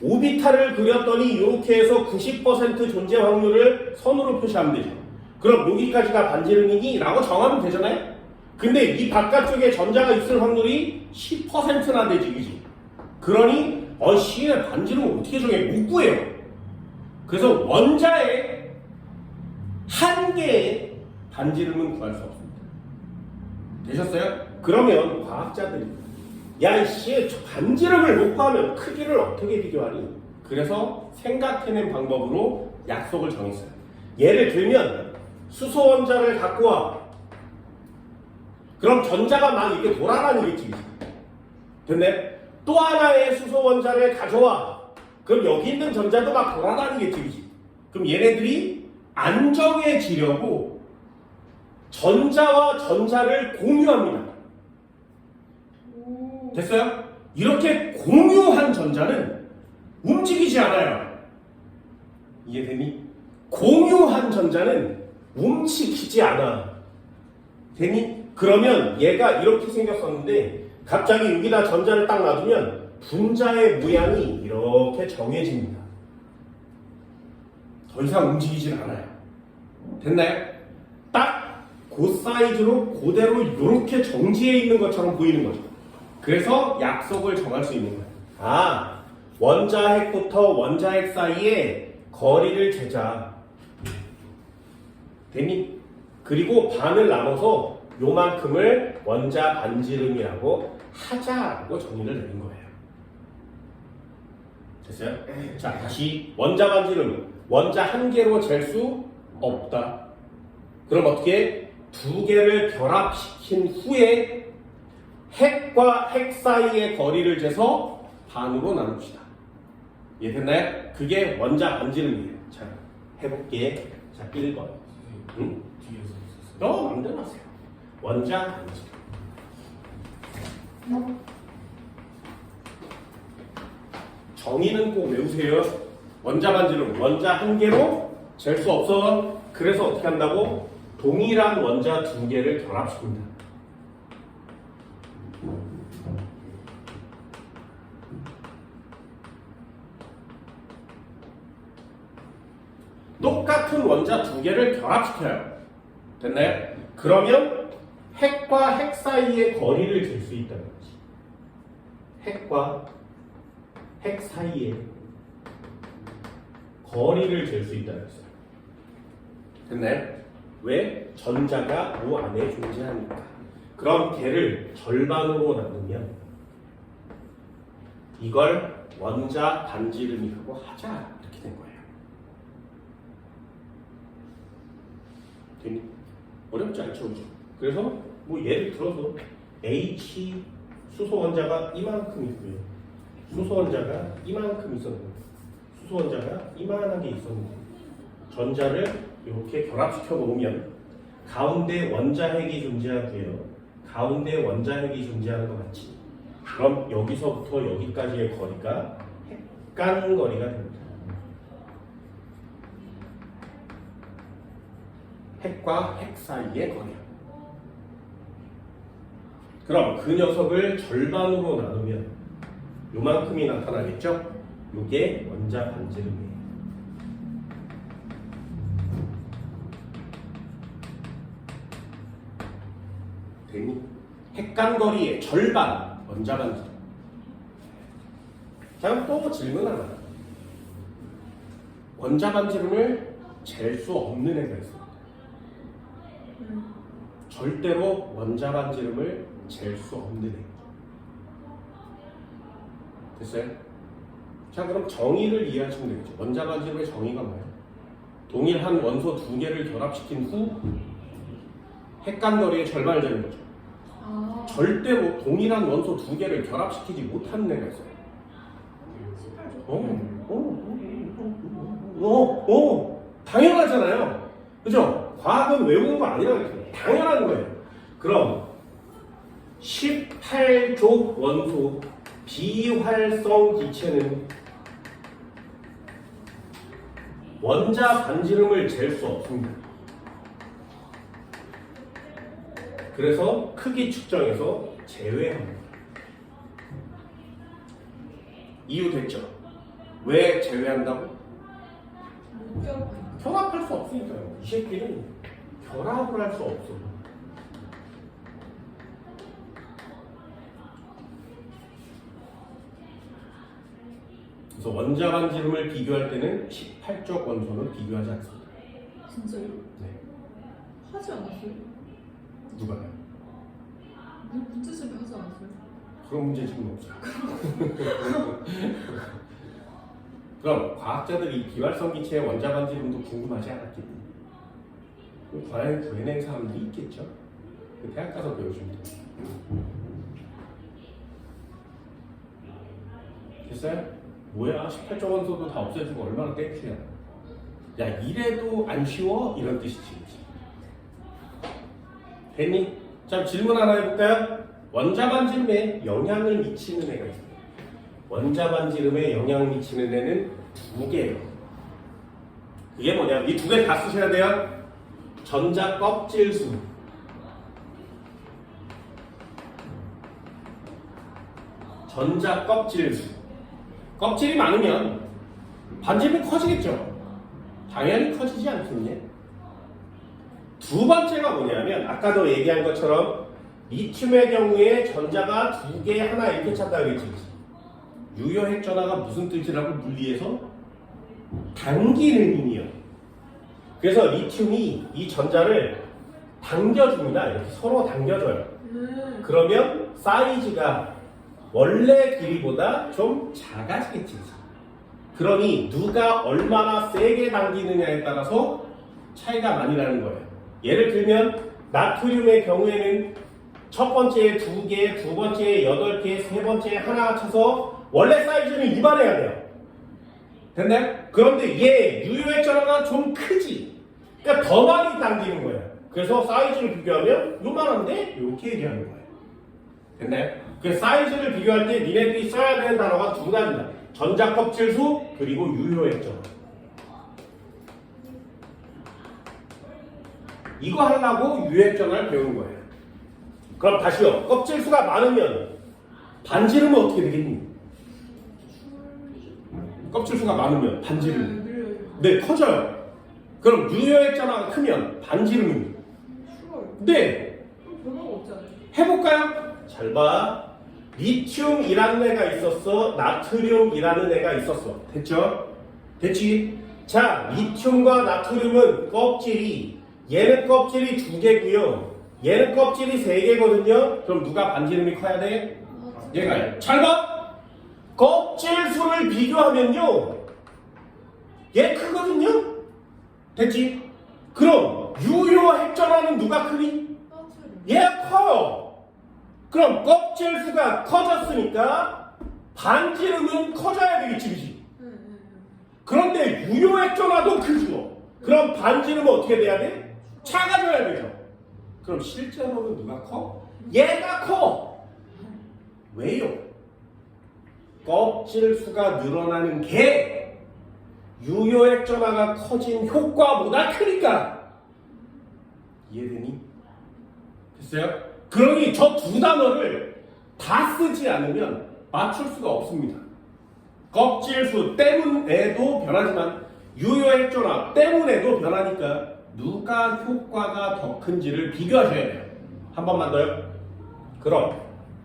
오비탈을 그렸더니 이렇게 해서 90% 존재 확률을 선으로 표시하면 되죠. 그럼 여기까지가 반지름이니? 라고 정하면 되잖아요? 근데 이 바깥쪽에 전자가 있을 확률이 10%나 되지, 그지? 그러니 C의 반지름을 어떻게 정해? 못 구해요. 그래서 원자의 한 개의 반지름은 구할 수 없습니다. 되셨어요? 그러면 과학자들이 야, 씨, 반지름을 못 구하면 크기를 어떻게 비교하니? 그래서 생각해낸 방법으로 약속을 정했어요. 예를 들면 수소 원자를 갖고 와. 그럼 전자가 막 이렇게 돌아다니겠지. 됐네? 또 하나의 수소 원자를 가져와. 그럼 여기 있는 전자도 막 돌아다니겠지. 그럼 얘네들이 안정해지려고 전자와 전자를 공유합니다. 됐어요? 이렇게 공유한 전자는 움직이지 않아요. 이해되니? 공유한 전자는 움직이지 않아. 되니? 그러면 얘가 이렇게 생겼었는데 갑자기 여기다 전자를 딱 놔두면 분자의 모양이 이렇게 정해집니다. 더 이상 움직이질 않아요. 됐나요? 딱 그 사이즈로 그대로 이렇게 정지해 있는 것처럼 보이는 거죠. 그래서 약속을 정할 수 있는 거예요. 아, 원자핵부터 원자핵 사이에 거리를 재자. 되니? 그리고 반을 나눠서 요만큼을 원자 반지름이라고 하자라고 정의를 내린 거예요. 됐어요? 자, 다시 원자 반지름. 원자 한 개로 잴 수 없다. 그럼 어떻게? 두 개를 결합시킨 후에 핵과 핵 사이의 거리를 재서 반으로 나눕시다. 이해됐나요? 그게 원자 반지름이에요. 자, 해볼게. 자, 1번. 응? 너 마음대로 하세요. 원자 반지름. 정의는 꼭 외우세요. 원자 반지름. 원자 한 개로 잴 수 없어. 그래서 어떻게 한다고? 동일한 원자 두 개를 결합시킨다. 똑같은 원자 두 개를 결합시켜요. 됐나요? 그러면 핵과 핵 사이의 거리를 잴 수 있다는 거지. 핵과 핵 사이의 거리를 잴 수 있다는 거죠. 됐나요? 왜? 전자가 그 안에 존재하니까. 그럼 걔를 절반으로 나누면 이걸 원자 반지름이라고 하자. 이렇게 된 거예요. 되니? 어렵지 않죠, 그죠? 그래서 뭐 예를 들어서 H 수소 원자가 이만큼 있고요. 수소 원자가 이만큼 있었는데, 수소 원자가 이만하게 있었는데, 전자를 이렇게 결합시켜 놓으면 가운데 원자핵이 존재하고요. 가운데 원자핵이 존재하는 것 같지. 그럼 여기서부터 여기까지의 거리가 핵간 거리가 됩니다. 핵과 핵 사이의 거리. 그럼 그 녀석을 절반으로 나누면 요만큼이 나타나겠죠? 요게 원자 반지름이에요. 되니? 핵간거리의 절반 원자 반지름. 자, 그럼 또 질문 하나. 원자 반지름을 잴 수 없는 애가 있습니다. 절대로 원자 반지름을 잴 수 없는 애. 됐어요? 자, 그럼 정의를 이해하시면 되겠죠. 원자 반지름의 정의가 뭐예요? 동일한 원소 두 개를 결합시킨 후 핵간거리의 절반을 재는 거죠. 아, 절대로 동일한 원소 두 개를 결합시키지 못하는 애가 있어요. 18조. 당연하잖아요. 그죠? 과학은 외우는 거 아니라고 당연한 거예요. 그럼 18족 원소 비활성 기체는 원자 반지름을 잴 수 없습니다. 그래서 크기 측정에서 제외합니다. 이유 됐죠? 왜 제외한다고? 못 결합. 결합할 수 없으니까요. 이 새끼는 결합을 할 수 없어. 그래서 원자 반지름을 비교할 때는 18족 원소는 비교하지 않습니다. 진짜요? 네. 하지 않았어요? 누가요? 문제집에 하지 않았어요? 그런 문제 지금 없어요. 그럼 과학자들이 비활성 기체의 원자 반지름도 궁금하지 않았겠니? 과연 구해낸 사람들이 있겠죠? 대학 가서 배우시면 돼요. 됐어요? 뭐야? 18조 원소도 다 없애주고 얼마나 땡큐야. 야, 이래도 안 쉬워? 이런 뜻이지. 됐니? 자, 질문 하나 해볼까요? 원자 반지름에 영향을 미치는 애가 있습니다. 원자 반지름에 영향을 미치는 애는 두 개예요. 그게 뭐냐? 이 두 개 다 쓰셔야 돼요. 전자 껍질수. 전자 껍질수. 껍질이 많으면 반지름이 커지겠죠. 당연히 커지지 않겠냐? 두 번째가 뭐냐면 아까도 얘기한 것처럼 리튬의 경우에 전자가 두 개 하나 이렇게 찼다 그랬지. 유효핵 전화가 무슨 뜻이라고 물리에서 당기는 힘이요. 그래서 리튬이 이 전자를 당겨줍니다. 이렇게 서로 당겨줘요. 그러면 사이즈가 원래 길이보다 좀 작아지겠지. 그러니 누가 얼마나 세게 당기느냐에 따라서 차이가 많이 나는 거예요. 예를 들면 나트륨의 경우에는 첫 번째에 2개, 두 번째에 8개, 세 번째에 하나 쳐서 원래 사이즈는 이만해야 돼요. 됐나요? 그런데 얘 유효액 전화가 좀 크지. 그러니까 더 많이 당기는 거예요. 그래서 사이즈를 비교하면 요만한데 이렇게 얘기하는 거예요. 됐나요? 그 사이즈를 비교할 때 니네들이 써야 되는 단어가 두 가지입니다. 전자 껍질수 그리고 유효액 전화. 이거 하려고 유효액 전화를 배우는 거예요. 그럼 다시요. 껍질수가 많으면 반지름은 어떻게 되겠니? 껍질수가 많으면 반지름. 네, 커져요. 그럼 유효액 전화가 크면 반지름은? 네. 그럼 변화가 없지 않아요? 해볼까요? 잘 봐. 리튬이라는 애가 있었어. 나트륨이라는 애가 있었어. 됐죠? 됐지? 자, 리튬과 나트륨은 껍질이 얘는 껍질이 2개고요. 얘는 껍질이 3개거든요. 그럼 누가 반지름이 커야 돼? 얘가요. 잘 봐. 껍질 수를 비교하면요. 얘 크거든요. 됐지? 그럼 유효 핵전화는 누가 크니? 얘가 커요. 그럼 껍질 수가 커졌으니까 반지름은 커져야 되겠지, 그치? 그런데 유효 핵전화도 크죠. 그럼 반지름은 어떻게 돼야 돼? 작아져야 되죠. 그럼 실제로는 누가 커? 얘가 커. 왜요? 껍질 수가 늘어나는 게 유효액 전화가 커진 효과보다 크니까. 이해되니? 됐어요? 그러니 저 두 단어를 다 쓰지 않으면 맞출 수가 없습니다. 껍질수 때문에도 변하지만 유효액조나 때문에도 변하니까 누가 효과가 더 큰지를 비교하셔야 돼요. 한 번만 더요. 그럼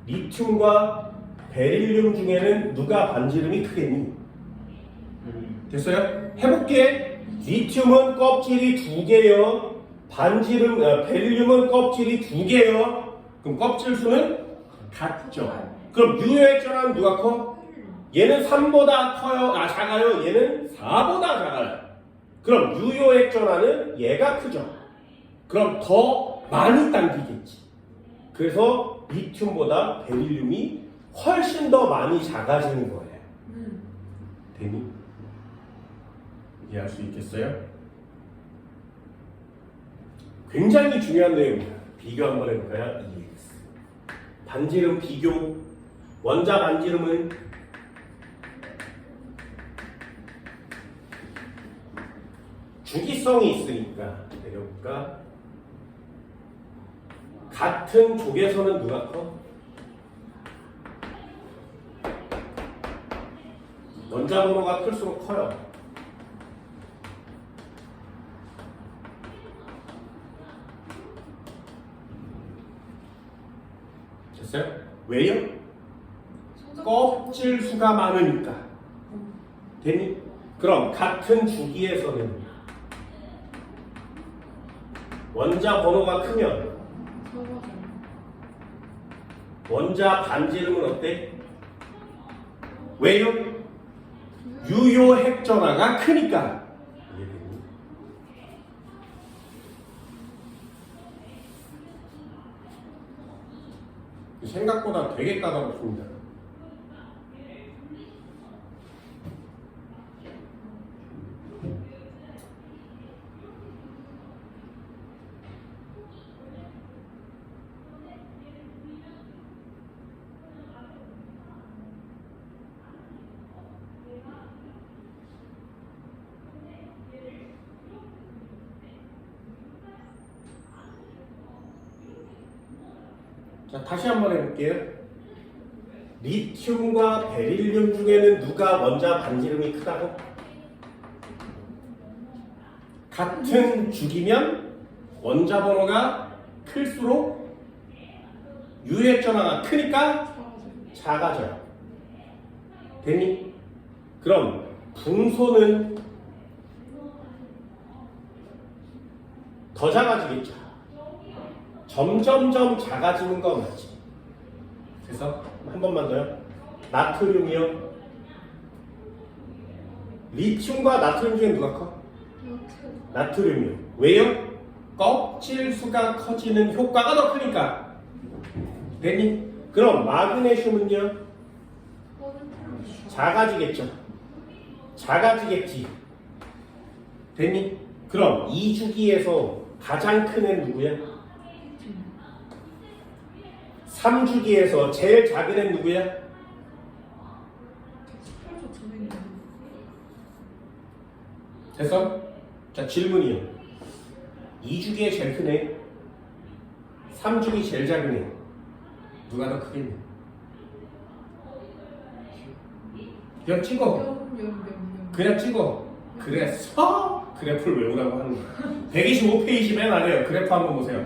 리튬과 베릴륨 중에는 누가 반지름이 크겠니? 됐어요? 해볼게. 리튬은 껍질이 2개요. 베릴륨은 껍질이 2개요. 그럼 껍질 수는 같죠. 그럼 유효액조는 누가 커? 얘는 3보다 커요? 작아요? 얘는 4보다 작아요. 그럼 유효액전화는 얘가 크죠. 그럼 더 많이 당기겠지. 그래서 리튬보다 베릴륨이 훨씬 더 많이 작아지는 거예요. 되니? 이해할 수 있겠어요? 굉장히 중요한 내용입니다. 비교 한번 해볼까요? EX. 반지름 비교. 원자 반지름은 주기성이 있으니까 내려볼까? 같은 족에서는 누가 커? 원자 번호가 클수록 커요. 됐어요? 왜요? 껍질 수가 많으니까. 되니? 그럼 같은 주기에서는 원자 번호가 크면 원자 반지름은 어때? 왜요? 유효 핵전화가 크니까. 이해되니? 생각보다 되게 까다롭습니다. 자, 다시 한번 해볼게요. 리튬과 베릴륨 중에는 누가 원자 반지름이 크다고? 같은 주기면 원자 번호가 클수록 유효액전화가 크니까 작아져요. 되니? 그럼 분소는 더 작아지겠죠. 점점점 작아지는 거 맞지? 그래서 한 번만 더요. 나트륨이요. 리튬과 나트륨 중에 누가 커? 나트륨이요. 왜요? 껍질 수가 커지는 효과가 더 크니까. 됐니? 그럼 마그네슘은요? 작아지겠죠. 작아지겠지. 됐니? 그럼 이 주기에서 가장 큰 애는 누구야? 3주기에서 제일 작은 애는 누구야? 됐어? 자, 질문이요. 2주기에 제일 큰 애, 3주기 제일 작은 애, 누가 더 크겠냐? 그냥 찍어. 그냥 찍어. 그래서 그래프를 외우라고 하는 거야. 125페이지 맨 아래요. 그래프 한번 보세요.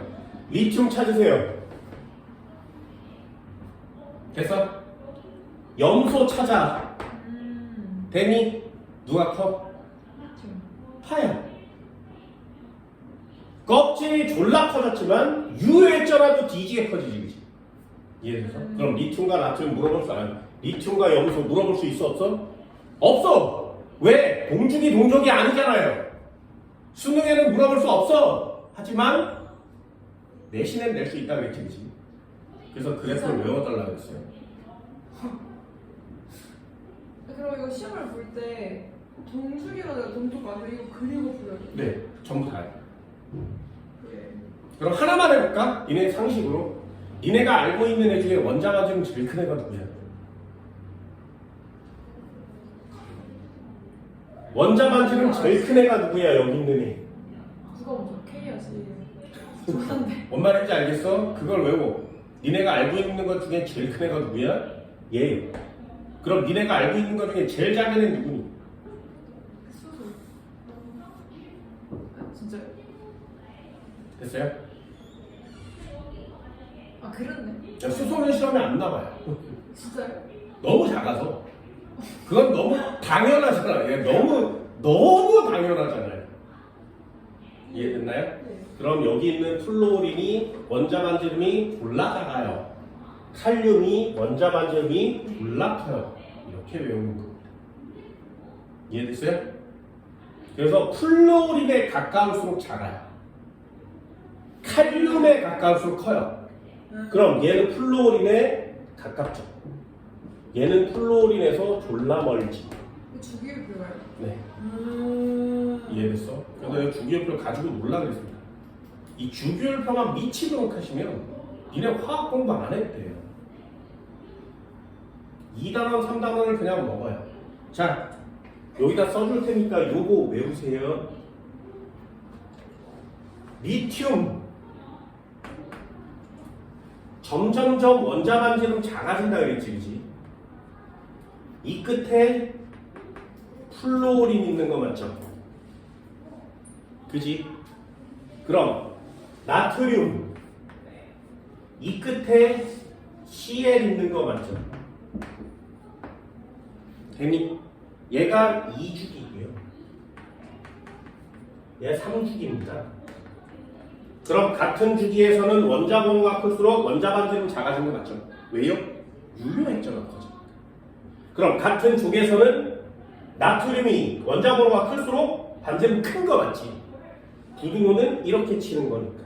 리튬 찾으세요. 됐어? 염소 찾아. 되니? 누가 커? 파야. 껍질이 졸라 커졌지만 유효액전화도 뒤지게 커지지. 그치? 이해돼서? 그럼 리튬과 나트륨 물어볼 수 없어? 리튬과 염소 물어볼 수 있어 없어? 없어! 왜? 동주기 동족이 아니잖아요. 수능에는 물어볼 수 없어. 하지만 내신엔 낼 수 있다 그랬지. 그치? 그래서 그래프를 외워달라고 했어요. 그럼 이거 시험을 볼 때 동주기로 내가 동쪽 아니면 이거 그리고 풀어야 돼? 네, 전부 다요. 네. 그럼 하나만 해볼까? 니네 상식으로. 니네가 알고 있는 애 중에 원자 반지름 제일 큰 애가 누구야? 원자 반지름 제일 큰 애가 누구야? 여기 있는 애. 누가 먼저 K야지. 좋던데. 뭔 말인지 알겠어? 그걸 외워. 니네가 알고 있는 것 중에 제일 큰 애가 누구야? 얘예요. 그럼 니네가 알고 있는 것 중에 제일 작은 애는 누구니? 수소. 진짜요? 됐어요? 아 그렇네. 수소는 시험에 안 나와요. 진짜요? 너무 작아서. 그건 너무 당연하잖아요. 너무 당연하잖아요. 이해됐나요? 네. 그럼 여기 있는 플로린이 원자반지름이 졸라 작아요. 칼륨이 원자반지름이 졸라 커요. 이렇게 외우는 겁니다. 이해됐어요? 그래서 플로린에 가까울수록 작아요. 칼륨에 가까울수록 커요. 그럼 얘는 플로린에 가깝죠. 얘는 플로린에서 졸라 멀지. 주기율표가요? 네. 이해됐어? 그래서 주기율표 가지고 놀라 그랬습니다. 이 주기율표만 미치도록 하시면 니네 화학 공부 안 했대요. 2단원, 3단원을 그냥 먹어요. 자, 여기다 써줄 테니까 요거 외우세요. 리튬. 점점점 원자반지름 작아진다 그랬지, 그지? 이 끝에 플로린 있는 거 맞죠? 그지? 그럼 나트륨 이 끝에 Cl 있는 거 맞죠? 되니? 얘가 2주기고요. 얘 3주기입니다. 그럼 같은 주기에서는 원자번호가 클수록 원자반지름 작아진 거 맞죠? 왜요? 유효액자가 커집니다. 그럼 같은 족에서는 나트륨이 원자번호가 클수록 반지름 큰 거 맞지? 부등호는 이렇게 치는 거니까.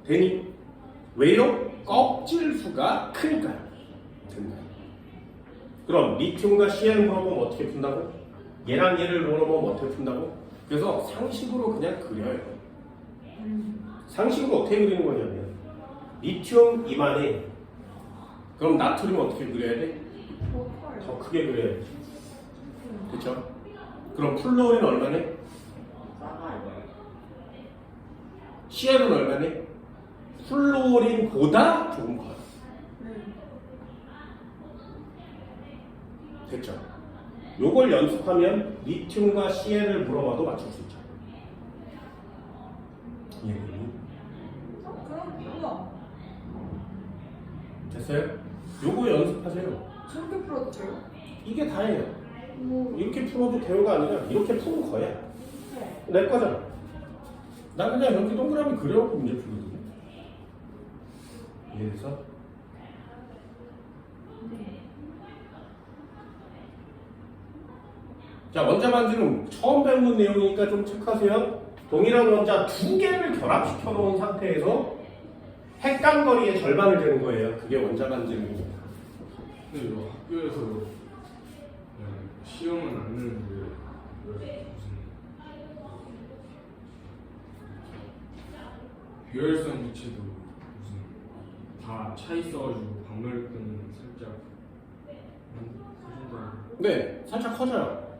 되니? 왜요? 껍질 수가 크니까요. 됐나요? 그럼 리튬과 Cl 물어보면 어떻게 푼다고? 얘랑 얘를 물어보면 어떻게 푼다고? 그래서 상식으로 그냥 그려요. 상식으로 어떻게 그리는 거냐면 리튬 이만해. 그럼 나트륨 어떻게 그려야 돼? 더 크게 그려야지. 그렇죠? 그럼 플로린 얼마네? Cl은 얼마네? 플로린보다 조금 커요. 됐죠? 요걸 연습하면 리튬과 Cl을 물어봐도 맞출 수 있죠. 이해되니? 그럼 우와. 됐어요? 요거 연습하세요. 저렇게 풀어도 돼요? 이게 다예요. 오. 이렇게 풀어도 돼요가 아니라 이렇게 푸는 거야. 내 거잖아. 나 그냥 이렇게 동그라미 그려놓고 문제 풀거든요. 이해돼서? 자, 원자반지름 처음 배우는 내용이니까 좀 체크하세요. 동일한 원자 두 개를 결합시켜 놓은 상태에서 핵간거리의 절반을 재는 거예요. 그게 원자반지름입니다. 근데 이거 학교에서 시험은 안 내는데 왜 무슨 비활성 기체도 무슨 다 차 있어가지고 박멸근 살짝 하신다고. 네, 살짝 커져요.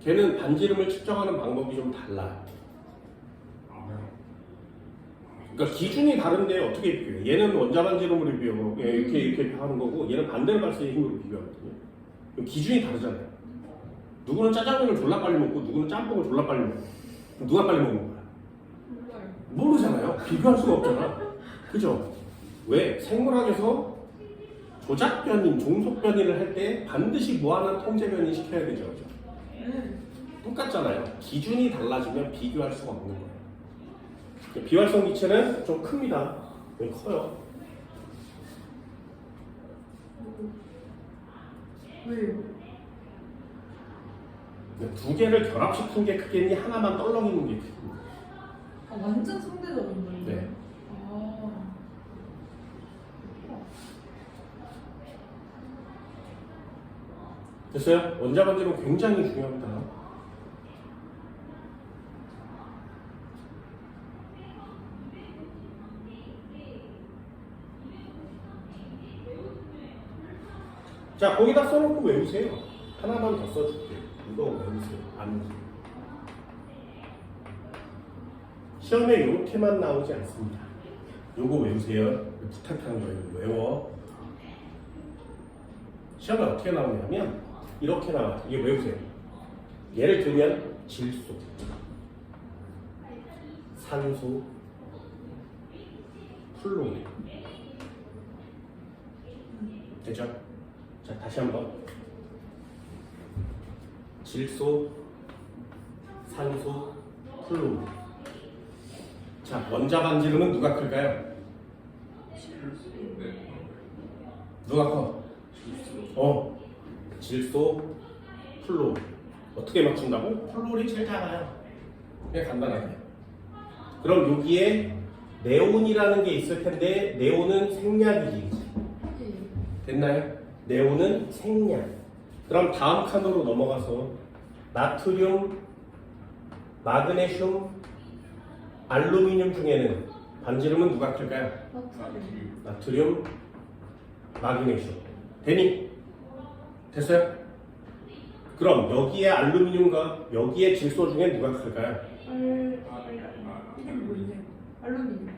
걔는 반지름을 측정하는 방법이 좀 달라요. 아 그래요? 그러니까 기준이 다른데 어떻게 비교해요? 얘는 원자반지름으로 비교하고 이렇게 하는 거고 얘는 반대로 발생의 힘으로 비교하거든요. 그럼 기준이 다르잖아요. 누구는 짜장면을 졸라 빨리 먹고 누구는 짬뽕을 졸라 빨리 먹고 그럼 누가 빨리 먹는 거야? 몰라요. 모르잖아요. 비교할 수가 없잖아. 그죠? 왜? 생물학에서 조작 변인, 종속 변인을 할 때 반드시 무한한 통제 변인 시켜야 되죠. 그죠? 똑같잖아요. 기준이 달라지면 비교할 수가 없는 거예요. 비활성 기체는 좀 큽니다. 왜 커요? 왜요? 두 개를 결합시킨 게 크겠니? 하나만 떨렁이는 게 크겠니? 아 완전 상대적인 거예요? 네. 아. 됐어요? 원자반지름 굉장히 중요합니다. 자, 거기다 써놓고 외우세요. 하나만 더 써줄게요. 이거 외우세요. 안 외우세요. 시험에 이렇게만 나오지 않습니다. 요거 외우세요. 부탁하는 거예요. 이거 외워. 시험에 어떻게 나오냐면 이렇게 나와요. 이게 외우세요. 예를 들면 질소, 산소, 플로리. 됐죠? 자, 다시 한번. 질소, 산소, 플로리. 자, 원자 반지름은 누가 클까요? 누가 커? 질소, 플로리. 어떻게 맞춘다고? 플로리 제일 작아요. 그냥 간단하게. 그럼 여기에 네온이라는 게 있을 텐데 네온은 생략이지. 됐나요? 네온은 생략. 그럼 다음 칸으로 넘어가서 나트륨, 마그네슘, 알루미늄 중에는 반지름은 누가 클까요? 나트륨, 마그네슘. 되니? 됐어요? 그럼 여기에 알루미늄과 여기에 질소 중에 누가 클까요? 이게 뭐예요? 알루미늄.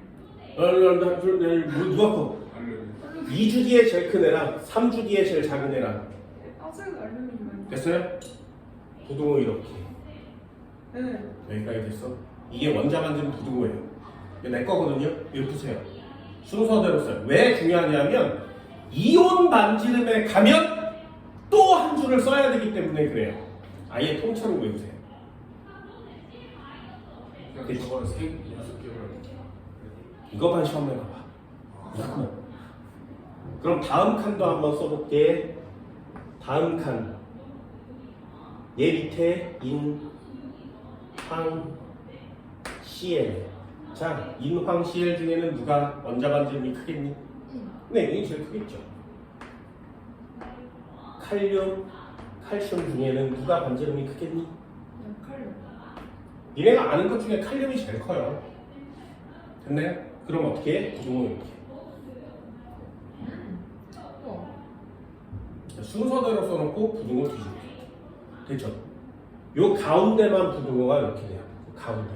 누가 커? 2주 뒤에 제일 큰 애랑 3주 뒤에 제일 작은 애랑. 아직은 알루미늄 아니에요? 됐어요? 부등호 이렇게. 네. 여기까지 됐어? 이게 원자 반지름 부등호예요. 이거 내 거거든요? 이거 보세요. 순서대로 써요. 왜 중요하냐면 이온 반지름에 가면 또 한 줄을 써야 되기 때문에 그래요. 아예 통째로 외우세요. 그냥 저거 6개월. 이것만 시험에 봐봐. 이것만. 그럼 다음 칸도 한번 써볼게. 다음 칸. 얘 밑에 인, 황, CL. 자, 인, 황, CL 중에는 누가 원자 반지름이 크겠니? 네, 이게 제일 크겠죠. 칼륨, 칼슘 중에는 누가 반지름이 크겠니? 칼륨. 니네가 아는 것 중에 칼륨이 제일 커요. 됐나요? 그럼 어떻게 해? 부등호 이렇게. 순서대로 써놓고 부등호 뒤집기. 됐죠? 요 가운데만 부등호가 이렇게 돼요. 가운데.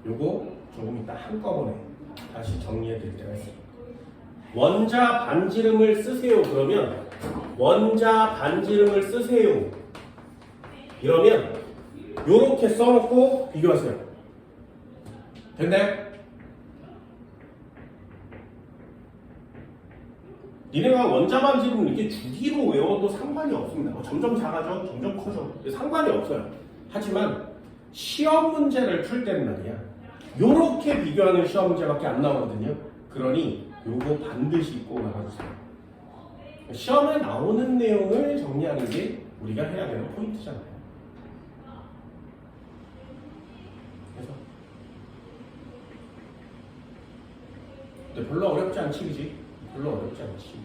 요거 조금 이따 한꺼번에 다시 정리해 드릴 때가 있어요. 원자 반지름을 쓰세요. 그러면 원자 반지름을 쓰세요. 이러면 요렇게 써놓고 비교하세요. 됐나요? 니네가 원자 반지름 이렇게 주기로 외워도 상관이 없습니다. 점점 작아져, 점점 커져. 상관이 없어요. 하지만 시험 문제를 풀 때는 말이야. 요렇게 비교하는 시험 문제밖에 안 나오거든요. 그러니 요거 반드시 꼭 알아주세요. 시험에 나오는 내용을 정리하는 게 우리가 해야 되는 포인트잖아요. 그래서 근데 별로 어렵지 않지, 그지? 별로 어렵지 않지.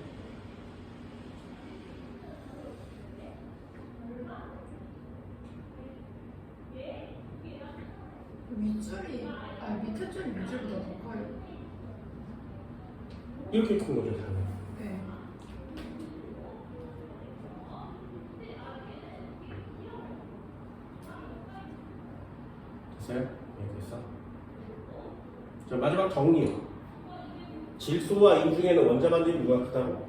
밑줄이 밑에 줄이 밑줄보다 더 커요. 이렇게 큰 거죠, 당연히. 네. 됐어요? 네, 됐어. 자, 마지막 정리요. 질소와 인 중에는 원자 반지름이 누가 크다고?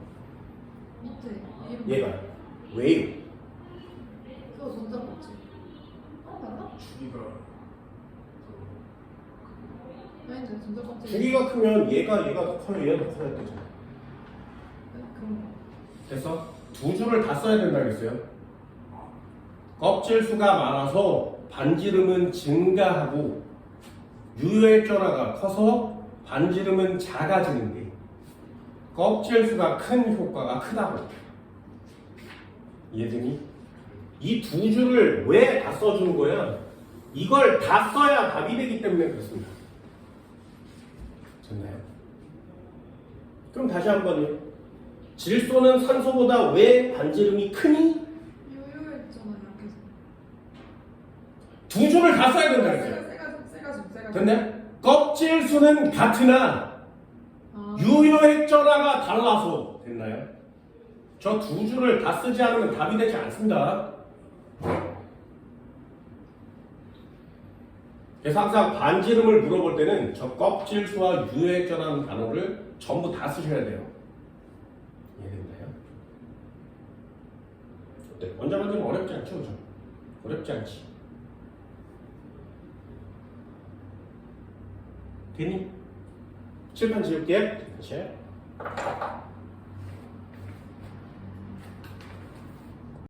밑에. 얘가. 왜요? 그거 전자 맞지? 맞나? 주기가 아닌데 전자 껍질. 주기가 크면 얘가 더 커요, 얘가 더 커야 되잖아. 그런 거. 됐어? 두 줄을 다 써야 된다 그랬어요. 껍질 수가 많아서 반지름은 증가하고 유효액전화가 커서 반지름은 작아지는데 껍질 수가 큰 효과가 크다고. 이해되니? 이 두 줄을 왜 다 써주는 거야? 이걸 다 써야 답이 되기 때문에 그렇습니다. 됐나요? 그럼 다시 한번요. 질소는 산소보다 왜 반지름이 크니? 요요했잖아 이렇게. 두 줄을 다 써야 된다 그랬어요. 세가지고. 됐나요? 껍질 수는 같으나 유효액 전화가 달라서. 됐나요? 저 두 줄을 다 쓰지 않으면 답이 되지 않습니다. 그래서 항상 반지름을 물어볼 때는 저 껍질수와 유효액자라는 단어를 전부 다 쓰셔야 돼요. 이해됐나요? 어때? 원자 만들면 어렵지 않죠, 그죠? 어렵지 않지. 되니? 칠판 지울게요. 칠판.